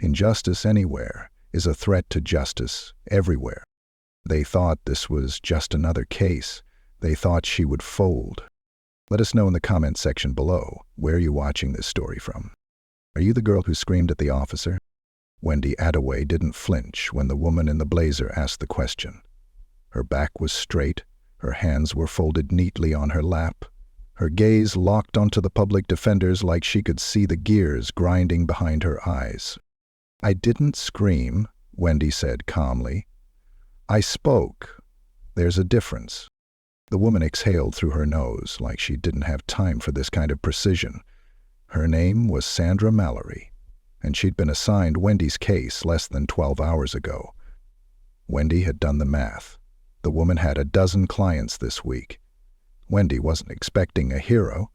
Injustice anywhere is a threat to justice everywhere. They thought this was just another case. They thought she would fold. Let us know in the comments section below where you're watching this story from. Are you the girl who screamed at the officer? Wendy Adaway didn't flinch when the woman in the blazer asked the question. Her back was straight, her hands were folded neatly on her lap, her gaze locked onto the public defenders like she could see the gears grinding behind her eyes. "I didn't scream," Wendy said calmly. "I spoke. There's a difference." The woman exhaled through her nose like she didn't have time for this kind of precision. Her name was Sandra Mallory, and she'd been assigned Wendy's case less than 12 hours ago. Wendy had done the math. The woman had a dozen clients this week. Wendy wasn't expecting a hero,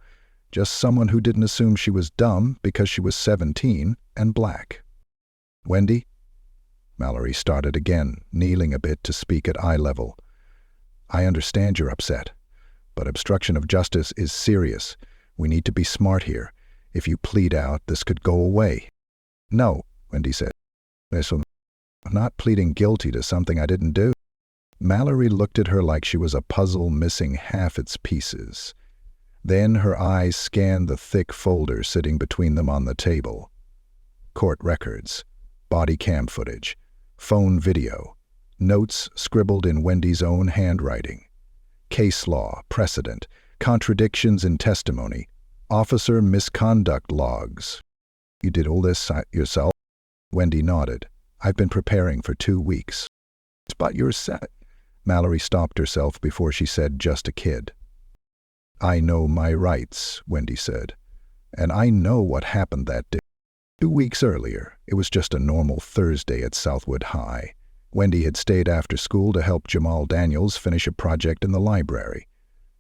just someone who didn't assume she was dumb because she was 17 and black. "Wendy?" Mallory started again, kneeling a bit to speak at eye level. "I understand you're upset, but obstruction of justice is serious. We need to be smart here. If you plead out, this could go away." "No," Wendy said. "I'm not pleading guilty to something I didn't do." Mallory looked at her like she was a puzzle missing half its pieces. Then her eyes scanned the thick folder sitting between them on the table. Court records, body cam footage, phone video, notes scribbled in Wendy's own handwriting, case law, precedent, contradictions in testimony, officer misconduct logs. "You did all this yourself?" Wendy nodded. "I've been preparing for 2 weeks." "But you're set." Mallory stopped herself before she said, "Just a kid." "I know my rights," Wendy said, "and I know what happened that day. 2 weeks earlier, it was just a normal Thursday at Southwood High. Wendy had stayed after school to help Jamal Daniels finish a project in the library.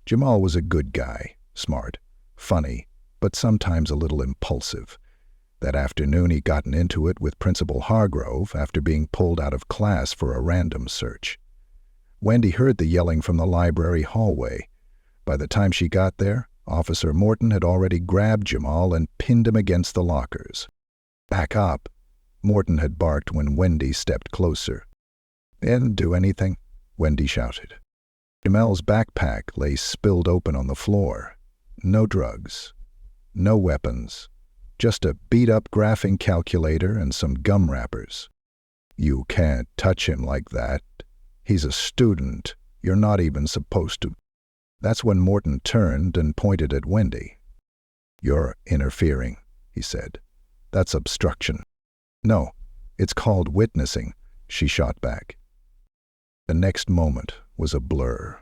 Jamal was a good guy, smart, funny, but sometimes a little impulsive. That afternoon he'd gotten into it with Principal Hargrove after being pulled out of class for a random search. Wendy heard the yelling from the library hallway. By the time she got there, Officer Morton had already grabbed Jamal and pinned him against the lockers. "Back up," Morton had barked when Wendy stepped closer. "They didn't do anything," Wendy shouted. Jamal's backpack lay spilled open on the floor. No drugs, no weapons, just a beat-up graphing calculator and some gum wrappers. "You can't touch him like that. He's a student. You're not even supposed to." That's when Morton turned and pointed at Wendy. "You're interfering," he said. "That's obstruction." "No, it's called witnessing," she shot back. The next moment was a blur.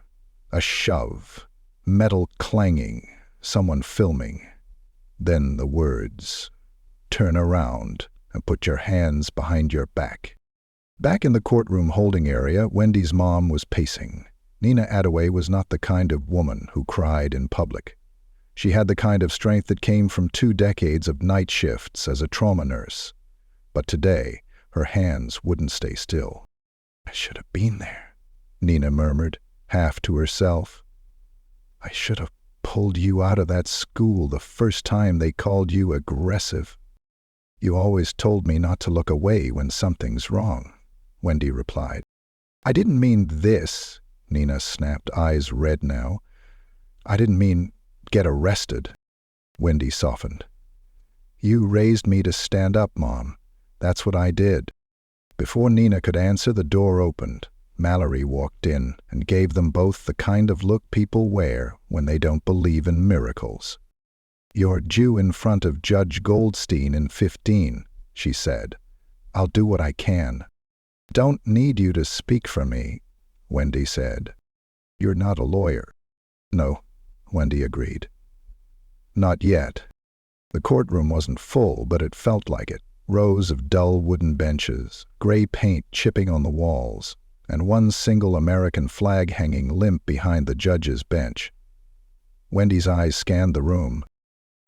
A shove, metal clanging, someone filming. Then the words, "Turn around and put your hands behind your back." Back in the courtroom holding area, Wendy's mom was pacing. Nina Adaway was not the kind of woman who cried in public. She had the kind of strength that came from 2 decades of night shifts as a trauma nurse. But today, her hands wouldn't stay still. "I should have been there," Nina murmured, half to herself. "I should have pulled you out of that school the first time they called you aggressive." "You always told me not to look away when something's wrong," Wendy replied. "I didn't mean this," Nina snapped, eyes red now. "I didn't mean get arrested." Wendy softened. "You raised me to stand up, Mom. That's what I did." Before Nina could answer, the door opened. Mallory walked in and gave them both the kind of look people wear when they don't believe in miracles. "You're due in front of Judge Goldstein in 15, she said. "I'll do what I can." "Don't need you to speak for me," Wendy said. "You're not a lawyer." "No," Wendy agreed. "Not yet." The courtroom wasn't full, but it felt like it. Rows of dull wooden benches, gray paint chipping on the walls, and one single American flag hanging limp behind the judge's bench. Wendy's eyes scanned the room.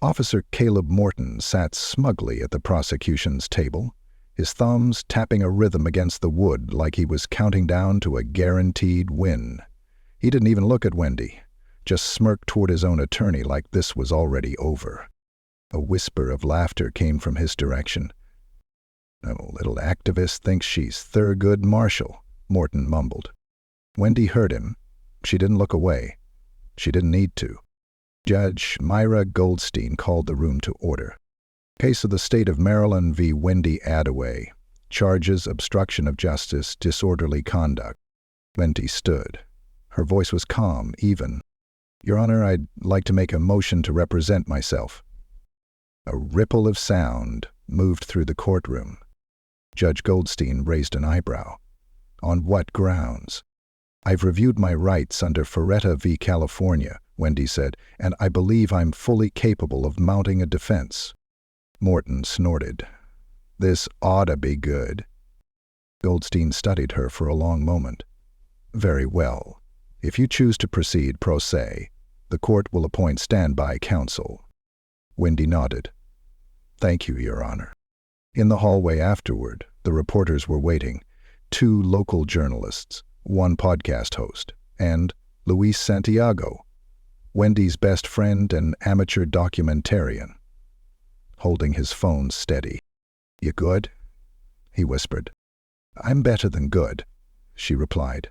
Officer Caleb Morton sat smugly at the prosecution's table, his thumbs tapping a rhythm against the wood like he was counting down to a guaranteed win. He didn't even look at Wendy, just smirked toward his own attorney like this was already over. A whisper of laughter came from his direction. A little activist thinks she's Thurgood Marshall, Morton mumbled. Wendy heard him. She didn't look away. She didn't need to. Judge Myra Goldstein called the room to order. Case of the State of Maryland v. Wendy Adaway. Charges obstruction of justice, disorderly conduct. Wendy stood. Her voice was calm, even. Your Honor, I'd like to make a motion to represent myself. A ripple of sound moved through the courtroom. Judge Goldstein raised an eyebrow. On what grounds? I've reviewed my rights under Ferretta v. California, Wendy said, and I believe I'm fully capable of mounting a defense. Morton snorted. This oughta be good. Goldstein studied her for a long moment. Very well. If you choose to proceed pro se, the court will appoint standby counsel. Wendy nodded. Thank you, Your Honor. In the hallway afterward, the reporters were waiting. 2 local journalists, 1 podcast host, and Luis Santiago, Wendy's best friend and amateur documentarian, holding his phone steady. You good? He whispered. I'm better than good, she replied.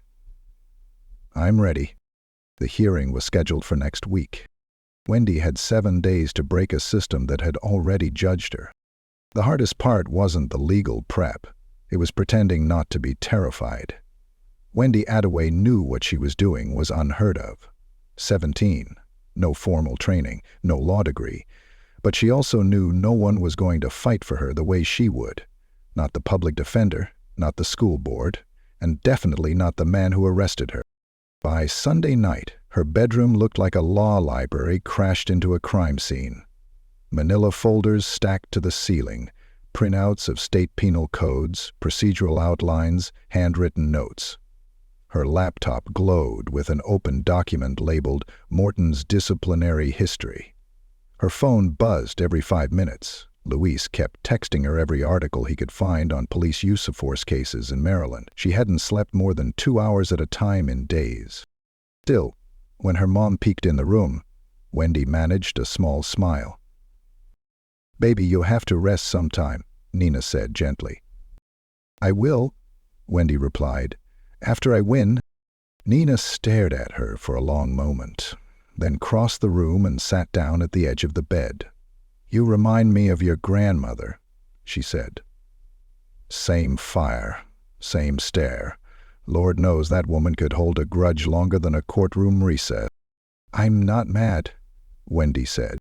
I'm ready. The hearing was scheduled for next week. Wendy had 7 days to break a system that had already judged her. The hardest part wasn't the legal prep. It was pretending not to be terrified. Wendy Adaway knew what she was doing was unheard of. 17, no formal training, no law degree. But she also knew no one was going to fight for her the way she would. Not the public defender, not the school board, and definitely not the man who arrested her. By Sunday night, her bedroom looked like a law library crashed into a crime scene. Manila folders stacked to the ceiling, printouts of state penal codes, procedural outlines, handwritten notes. Her laptop glowed with an open document labeled Morton's Disciplinary History. Her phone buzzed every 5 minutes. Luis kept texting her every article he could find on police use of force cases in Maryland. She hadn't slept more than 2 hours at a time in days. Still, when her mom peeked in the room, Wendy managed a small smile. Baby, you'll have to rest sometime, Nina said gently. I will, Wendy replied. After I win. Nina stared at her for a long moment, then crossed the room and sat down at the edge of the bed. You remind me of your grandmother, she said. Same fire, same stare. Lord knows that woman could hold a grudge longer than a courtroom recess. I'm not mad, Wendy said.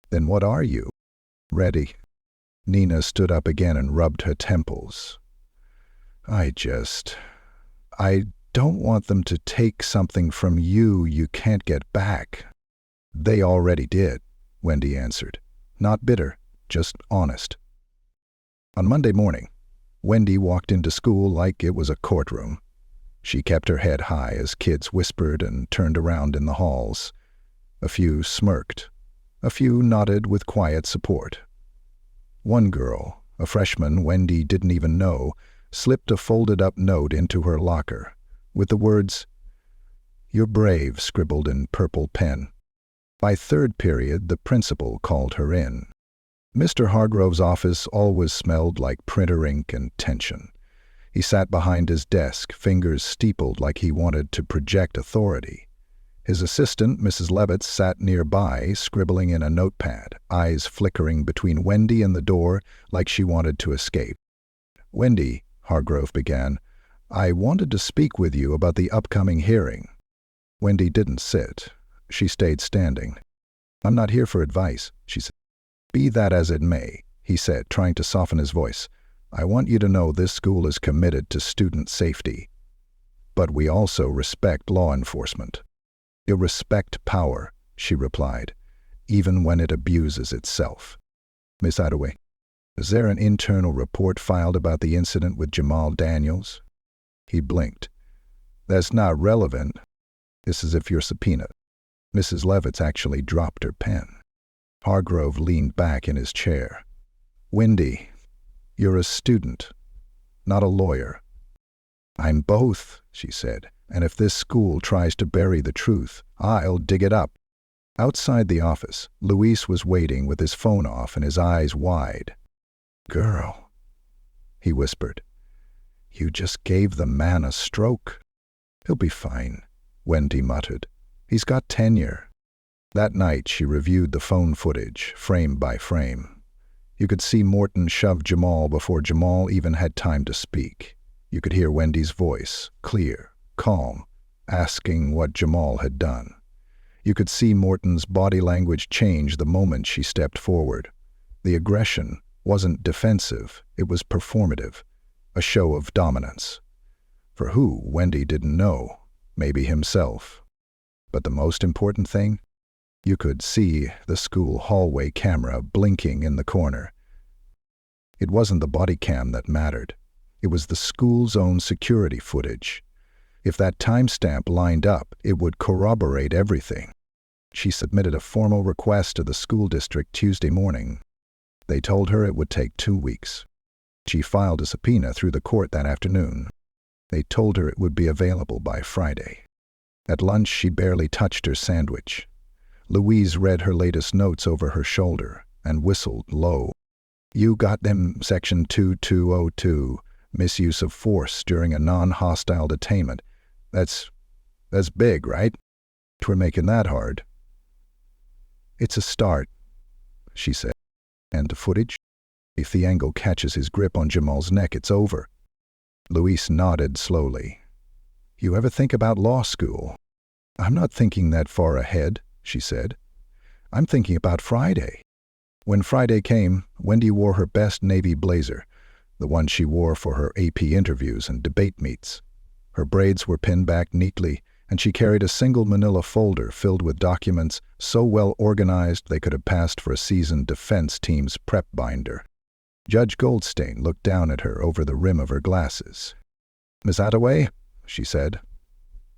Then what are you? Ready. Nina stood up again and rubbed her temples. I don't want them to take something from you can't get back. They already did, Wendy answered. Not bitter, just honest. On Monday morning, Wendy walked into school like it was a courtroom. She kept her head high as kids whispered and turned around in the halls. A few smirked. A few nodded with quiet support. One girl, a freshman Wendy didn't even know, slipped a folded-up note into her locker, with the words, "You're brave," scribbled in purple pen. By third period, the principal called her in. Mr. Hargrove's office always smelled like printer ink and tension. He sat behind his desk, fingers steepled like he wanted to project authority. His assistant, Mrs. Levitz, sat nearby, scribbling in a notepad, eyes flickering between Wendy and the door like she wanted to escape. "Wendy," Hargrove began, "I wanted to speak with you about the upcoming hearing." Wendy didn't sit. She stayed standing. "I'm not here for advice," she said. "Be that as it may," he said, trying to soften his voice. "I want you to know this school is committed to student safety. But we also respect law enforcement." "You respect power," she replied, "even when it abuses itself." "Miss Adaway, is there an internal report filed about the incident with Jamal Daniels?" He blinked. "That's not relevant. This is if you're subpoenaed." Mrs. Levitz actually dropped her pen. Hargrove leaned back in his chair. "Wendy, you're a student, not a lawyer." "I'm both," she said, "and if this school tries to bury the truth, I'll dig it up." Outside the office, Luis was waiting with his phone off and his eyes wide. "Girl, he whispered. "You just gave the man a stroke." "He'll be fine," Wendy muttered. "He's got tenure." That night she reviewed the phone footage, frame by frame. You could see Morton shove Jamal before Jamal even had time to speak. You could hear Wendy's voice, clear, calm, asking what Jamal had done. You could see Morton's body language change the moment she stepped forward. The aggression wasn't defensive, it was performative, a show of dominance. For who, Wendy didn't know, maybe himself. But the most important thing? You could see the school hallway camera blinking in the corner. It wasn't the body cam that mattered. It was the school's own security footage. If that timestamp lined up, it would corroborate everything. She submitted a formal request to the school district Tuesday morning. They told her it would take 2 weeks. She filed a subpoena through the court that afternoon. They told her it would be available by Friday. At lunch, she barely touched her sandwich. Louise read her latest notes over her shoulder and whistled low. "You got them, Section 2202, misuse of force during a non-hostile detainment. That's big, right? We're making that hard." "It's a start," she said. "And the footage? If the angle catches his grip on Jamal's neck, it's over." Louise nodded slowly. "You ever think about law school?" "I'm not thinking that far ahead," she said. "I'm thinking about Friday." When Friday came, Wendy wore her best navy blazer, the one she wore for her AP interviews and debate meets. Her braids were pinned back neatly, and she carried a single manila folder filled with documents so well organized they could have passed for a seasoned defense team's prep binder. Judge Goldstein looked down at her over the rim of her glasses. "Miss Adaway," she said,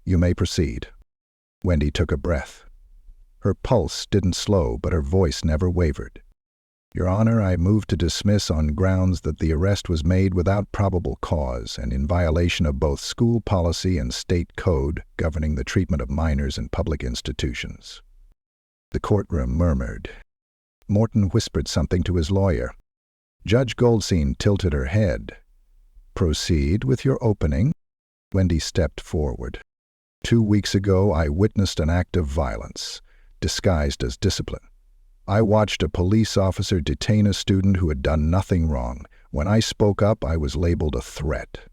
"you may proceed." Wendy took a breath. Her pulse didn't slow, but her voice never wavered. "Your Honor, I move to dismiss on grounds that the arrest was made without probable cause and in violation of both school policy and state code governing the treatment of minors in public institutions." The courtroom murmured. Morton whispered something to his lawyer. Judge Goldstein tilted her head. "Proceed with your opening." Wendy stepped forward. 2 weeks ago, I witnessed an act of violence, disguised as discipline. I watched a police officer detain a student who had done nothing wrong. When I spoke up, I was labeled a threat.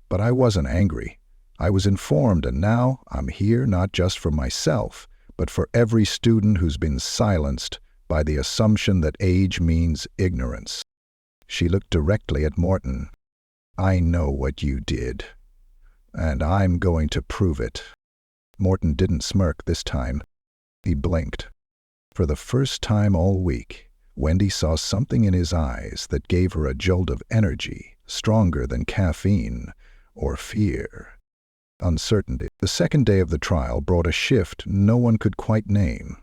But I wasn't angry. I was informed, and now I'm here not just for myself, but for every student who's been silenced by the assumption that age means ignorance. She looked directly at Morton. "I know what you did, and I'm going to prove it." Morton didn't smirk this time. He blinked. For the first time all week, Wendy saw something in his eyes that gave her a jolt of energy, stronger than caffeine or fear. Uncertainty. The second day of the trial brought a shift no one could quite name.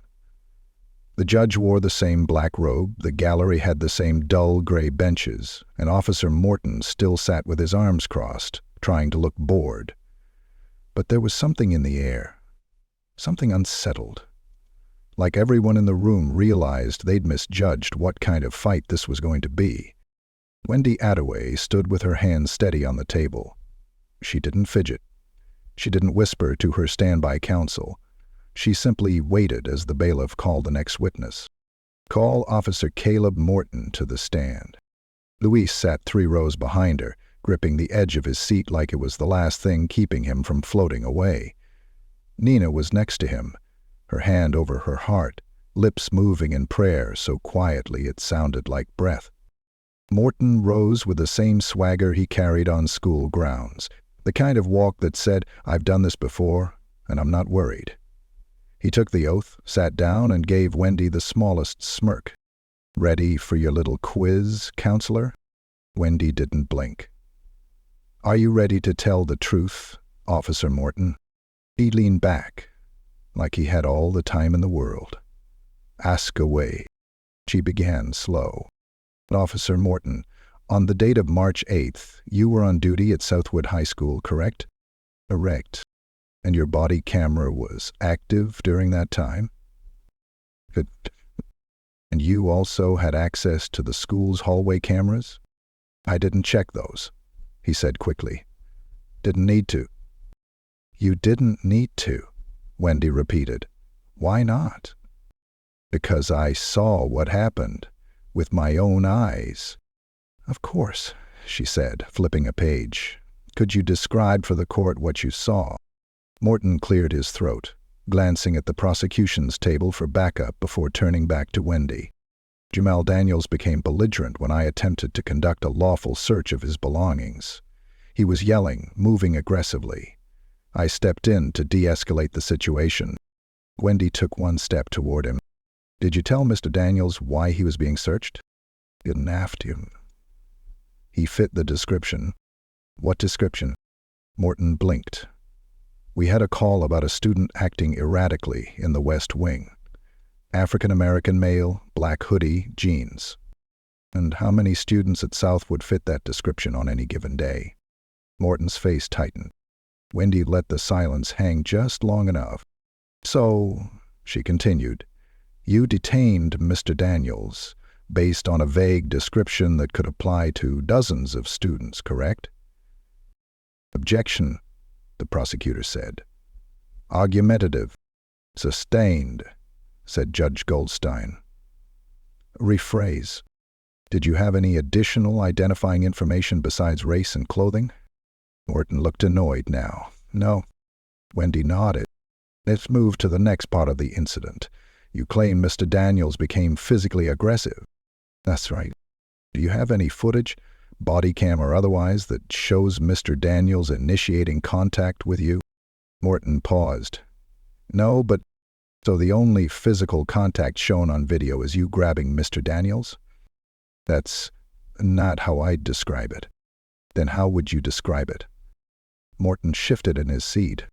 The judge wore the same black robe, the gallery had the same dull gray benches, and Officer Morton still sat with his arms crossed, trying to look bored. But there was something in the air, something unsettled. Like everyone in the room realized they'd misjudged what kind of fight this was going to be. Wendy Adaway stood with her hands steady on the table. She didn't fidget. She didn't whisper to her standby counsel. She simply waited as the bailiff called the next witness. "Call Officer Caleb Morton to the stand." Luis sat 3 rows behind her, gripping the edge of his seat like it was the last thing keeping him from floating away. Nina was next to him, her hand over her heart, lips moving in prayer so quietly it sounded like breath. Morton rose with the same swagger he carried on school grounds, the kind of walk that said, "I've done this before, and I'm not worried." He took the oath, sat down, and gave Wendy the smallest smirk. "Ready for your little quiz, counselor?" Wendy didn't blink. "Are you ready to tell the truth, Officer Morton?" He leaned back, like he had all the time in the world. "Ask away." She began slow. "Officer Morton, on the date of March 8th, you were on duty at Southwood High School, correct?" "Correct." "And your body camera was active during that time?" "Good." "And you also had access to the school's hallway cameras?" I didn't check those, he said quickly. Didn't need to. You didn't need to, Wendy repeated. Why not? Because I saw what happened, with my own eyes. Of course, she said, flipping a page. Could you describe for the court what you saw? Morton cleared his throat, glancing at the prosecution's table for backup before turning back to Wendy. Jamal Daniels became belligerent when I attempted to conduct a lawful search of his belongings. He was yelling, moving aggressively. I stepped in to de-escalate the situation. Wendy took one step toward him. Did you tell Mr. Daniels why he was being searched? Didn't have to. He fit the description. What description? Morton blinked. We had a call about a student acting erratically in the West Wing. African-American male, black hoodie, jeans. And how many students at South would fit that description on any given day? Morton's face tightened. Wendy let the silence hang just long enough. So, she continued, you detained Mr. Daniels based on a vague description that could apply to dozens of students, correct? Objection, the prosecutor said. Argumentative. Sustained, said Judge Goldstein. Rephrase. Did you have any additional identifying information besides race and clothing? Morton looked annoyed now. No. Wendy nodded. Let's move to the next part of the incident. You claim Mr. Daniels became physically aggressive. That's right. Do you have any footage, body cam or otherwise, that shows Mr. Daniels initiating contact with you? Morton paused. No, but so the only physical contact shown on video is you grabbing Mr. Daniels? That's not how I'd describe it. Then how would you describe it? Morton shifted in his seat.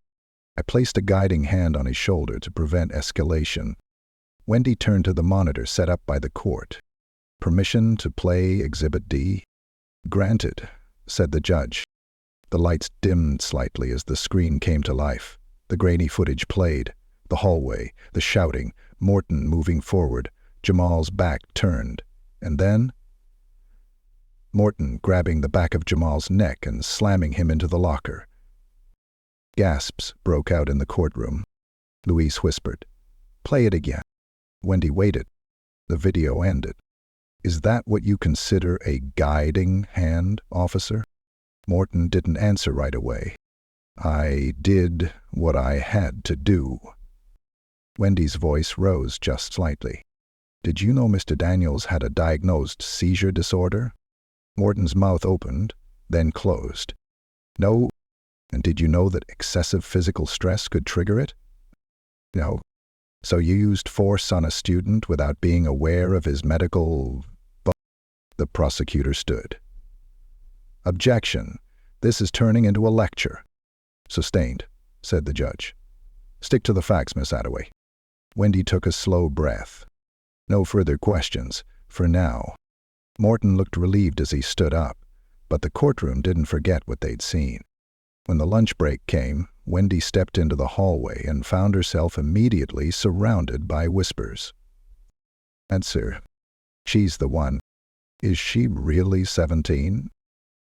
I placed a guiding hand on his shoulder to prevent escalation. Wendy turned to the monitor set up by the court. Permission to play Exhibit D? Granted, said the judge. The lights dimmed slightly as the screen came to life. The grainy footage played. The hallway, the shouting, Morton moving forward, Jamal's back turned. And then? Morton grabbing the back of Jamal's neck and slamming him into the locker. Gasps broke out in the courtroom. Louise whispered, "Play it again." Wendy waited. The video ended. "Is that what you consider a guiding hand, officer?" Morton didn't answer right away. "I did what I had to do." Wendy's voice rose just slightly. "Did you know Mr. Daniels had a diagnosed seizure disorder?" Morton's mouth opened, then closed. "No." "And did you know that excessive physical stress could trigger it?" "No." "So you used force on a student without being aware of his medical..." The prosecutor stood. "Objection. This is turning into a lecture." "Sustained," said the judge. "Stick to the facts, Miss Adaway." Wendy took a slow breath. No further questions, for now. Morton looked relieved as he stood up, but the courtroom didn't forget what they'd seen. When the lunch break came, Wendy stepped into the hallway and found herself immediately surrounded by whispers. "Answer. She's the one. Is she really 17?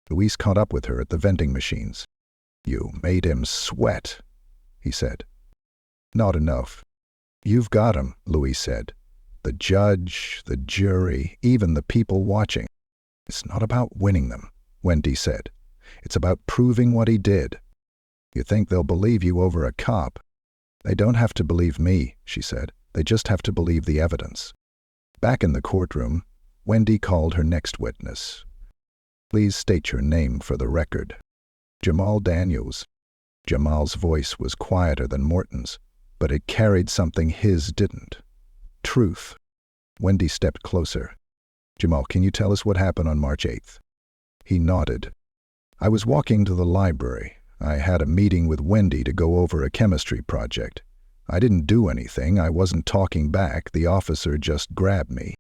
Louise caught up with her at the vending machines. "You made him sweat," he said. "Not enough." "You've got him," Louise said. "The judge, the jury, even the people watching." "It's not about winning them," Wendy said. "It's about proving what he did. You think they'll believe you over a cop?" "They don't have to believe me," she said. "They just have to believe the evidence." Back in the courtroom, Wendy called her next witness. "Please state your name for the record." "Jamal Daniels." Jamal's voice was quieter than Morton's, but it carried something his didn't. Truth. Wendy stepped closer. "Jamal, can you tell us what happened on March 8th? He nodded. "I was walking to the library. I had a meeting with Wendy to go over a chemistry project. I didn't do anything. I wasn't talking back. The officer just grabbed me."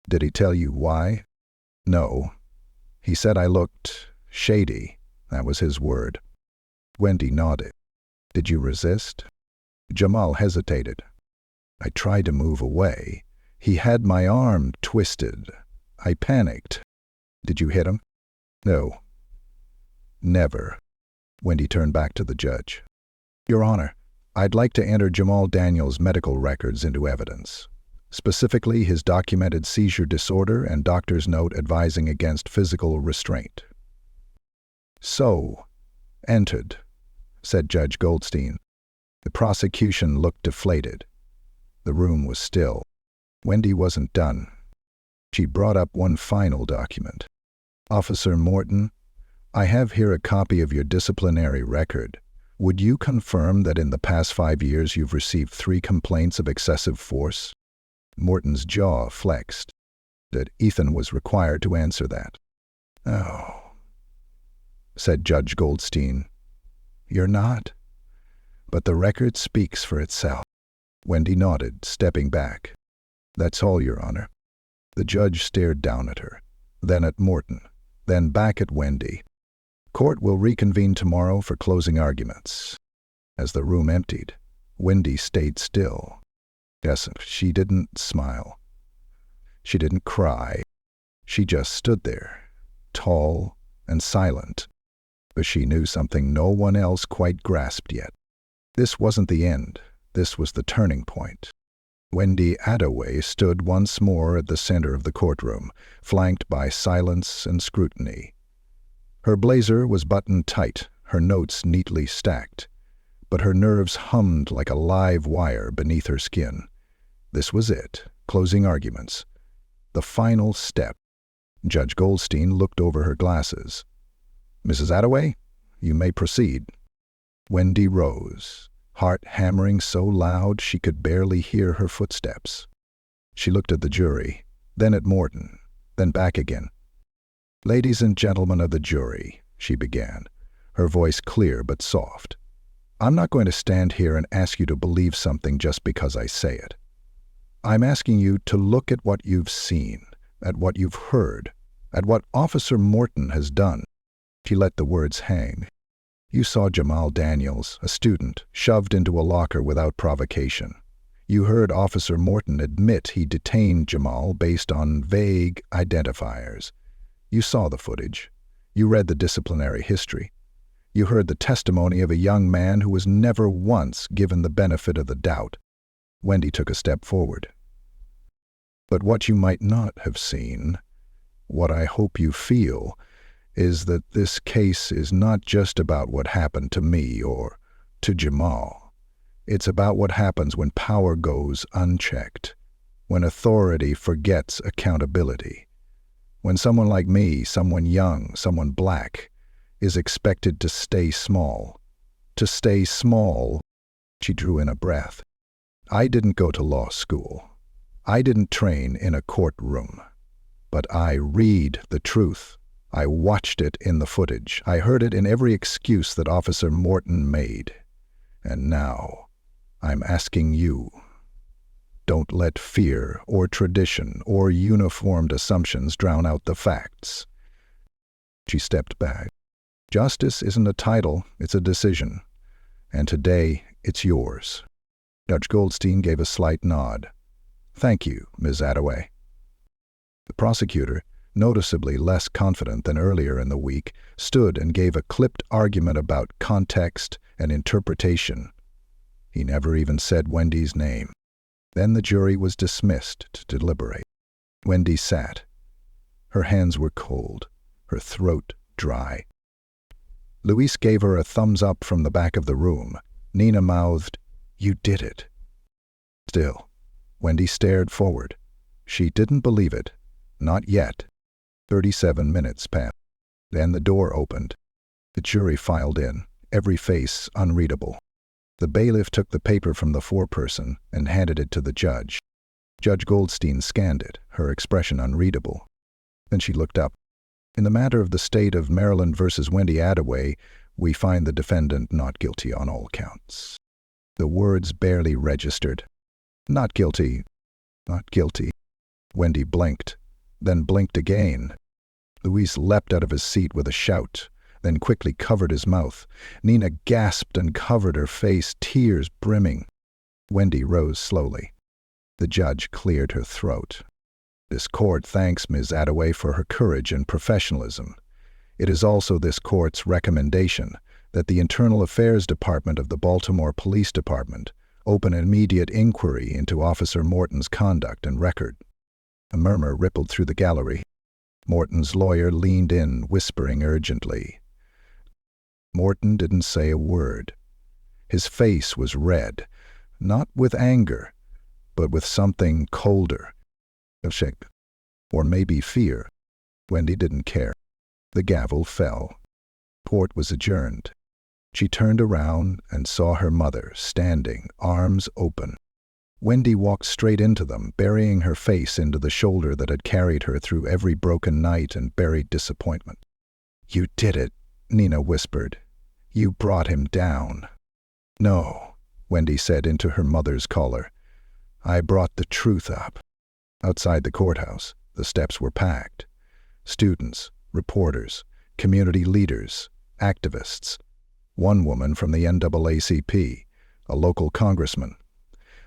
"Did he tell you why?" "No. He said I looked shady. That was his word." Wendy nodded. "Did you resist?" Jamal hesitated. "I tried to move away. He had my arm twisted. I panicked." "Did you hit him?" No, never. Wendy turned back to the judge. Your Honor, I'd like to enter Jamal Daniels' medical records into evidence, specifically his documented seizure disorder and doctor's note advising against physical restraint. So, entered, said Judge Goldstein. The prosecution looked deflated. The room was still. Wendy wasn't done. She brought up one final document. Officer Morton, I have here a copy of your disciplinary record. Would you confirm that in the past 5 years you've received 3 complaints of excessive force? Morton's jaw flexed. That Ethan was required to answer that. Oh, said Judge Goldstein. You're not? But the record speaks for itself. Wendy nodded, stepping back. That's all, Your Honor. The judge stared down at her, then at Morton, then back at Wendy. Court will reconvene tomorrow for closing arguments. As the room emptied, Wendy stayed still. Yes, she didn't smile. She didn't cry. She just stood there, tall and silent. But she knew something no one else quite grasped yet. This wasn't the end. This was the turning point. Wendy Adaway stood once more at the center of the courtroom, flanked by silence and scrutiny. Her blazer was buttoned tight, her notes neatly stacked, but her nerves hummed like a live wire beneath her skin. This was it, closing arguments. The final step. Judge Goldstein looked over her glasses. Mrs. Adaway, you may proceed. Wendy rose, heart hammering so loud she could barely hear her footsteps. She looked at the jury, then at Morton, then back again. Ladies and gentlemen of the jury, she began, her voice clear but soft. I'm not going to stand here and ask you to believe something just because I say it. I'm asking you to look at what you've seen, at what you've heard, at what Officer Morton has done. She let the words hang. You saw Jamal Daniels, a student, shoved into a locker without provocation. You heard Officer Morton admit he detained Jamal based on vague identifiers. You saw the footage. You read the disciplinary history. You heard the testimony of a young man who was never once given the benefit of the doubt. Wendy took a step forward. But what you might not have seen, what I hope you feel, is that this case is not just about what happened to me or to Jamal. It's about what happens when power goes unchecked, when authority forgets accountability. When someone like me, someone young, someone black, is expected to stay small. To stay small, she drew in a breath. I didn't go to law school. I didn't train in a courtroom. But I read the truth. I watched it in the footage. I heard it in every excuse that Officer Morton made. And now, I'm asking you. Don't let fear or tradition or uniformed assumptions drown out the facts. She stepped back. Justice isn't a title, it's a decision. And today, it's yours. Judge Goldstein gave a slight nod. Thank you, Ms. Adaway. The prosecutor, noticeably less confident than earlier in the week, stood and gave a clipped argument about context and interpretation. He never even said Wendy's name. Then the jury was dismissed to deliberate. Wendy sat. Her hands were cold, her throat dry. Luis gave her a thumbs up from the back of the room. Nina mouthed, "You did it." Still, Wendy stared forward. She didn't believe it. Not yet. 37 minutes passed. Then the door opened. The jury filed in, every face unreadable. The bailiff took the paper from the foreperson and handed it to the judge. Judge Goldstein scanned it, her expression unreadable. Then she looked up. In the matter of the state of Maryland versus Wendy Adaway, we find the defendant not guilty on all counts. The words barely registered. Not guilty. Not guilty. Wendy blinked, then blinked again. Luis leapt out of his seat with a shout, then quickly covered his mouth. Nina gasped and covered her face, tears brimming. Wendy rose slowly. The judge cleared her throat. This court thanks Ms. Adaway for her courage and professionalism. It is also this court's recommendation that the Internal Affairs Department of the Baltimore Police Department open an immediate inquiry into Officer Morton's conduct and record. A murmur rippled through the gallery. Morton's lawyer leaned in, whispering urgently. Morton didn't say a word. His face was red, not with anger, but with something colder. Or maybe fear. Wendy didn't care. The gavel fell. Court was adjourned. She turned around and saw her mother standing, arms open. Wendy walked straight into them, burying her face into the shoulder that had carried her through every broken night and buried disappointment. "You did it," Nina whispered. "You brought him down." "No," Wendy said into her mother's collar. "I brought the truth up." Outside the courthouse, the steps were packed. Students, reporters, community leaders, activists. One woman from the NAACP, a local congressman.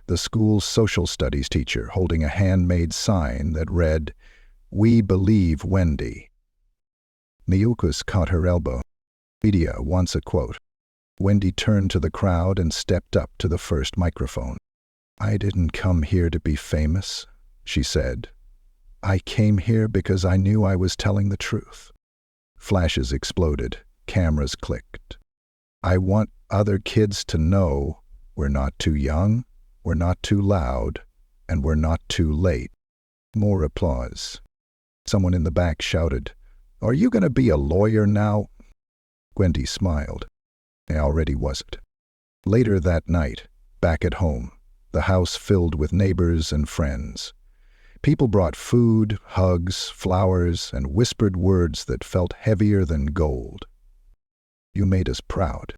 The school's social studies teacher holding a handmade sign that read, "We believe Wendy." Miukas caught her elbow. Media wants a quote. Wendy turned to the crowd and stepped up to the first microphone. "I didn't come here to be famous," she said. "I came here because I knew I was telling the truth." Flashes exploded. Cameras clicked. "I want other kids to know we're not too young, we're not too loud, and we're not too late." More applause. Someone in the back shouted, "Are you going to be a lawyer now?" Wendy smiled. I already wasn't. Later that night, back at home, the house filled with neighbors and friends. People brought food, hugs, flowers, and whispered words that felt heavier than gold. "You made us proud.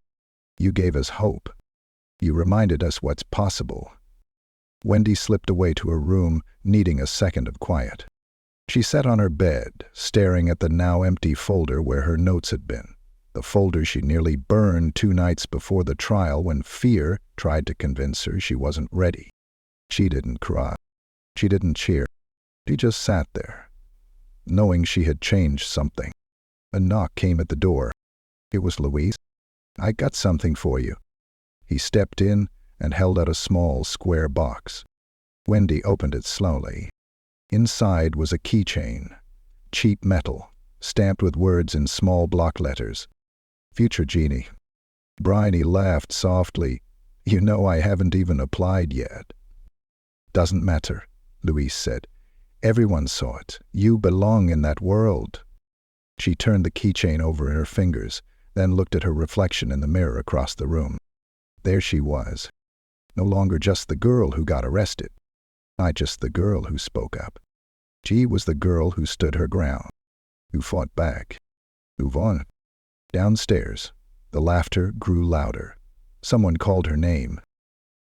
You gave us hope. You reminded us what's possible." Wendy slipped away to her room, needing a second of quiet. She sat on her bed, staring at the now empty folder where her notes had been, the folder she nearly burned 2 nights before the trial when fear tried to convince her she wasn't ready. She didn't cry. She didn't cheer. She just sat there, knowing she had changed something. A knock came at the door. It was Louise. "I got something for you." He stepped in and held out a small, square box. Wendy opened it slowly. Inside was a keychain, cheap metal, stamped with words in small block letters. "Future Genie." Bryony laughed softly. "You know I haven't even applied yet." "Doesn't matter," Louise said. "Everyone saw it. You belong in that world." She turned the keychain over in her fingers, then looked at her reflection in the mirror across the room. There she was. No longer just the girl who got arrested. Not just the girl who spoke up. She was the girl who stood her ground, who fought back, who won. Downstairs, the laughter grew louder. Someone called her name.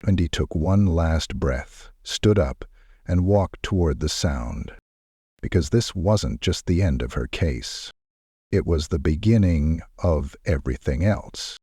Wendy took one last breath, stood up, and walked toward the sound. Because this wasn't just the end of her case. It was the beginning of everything else.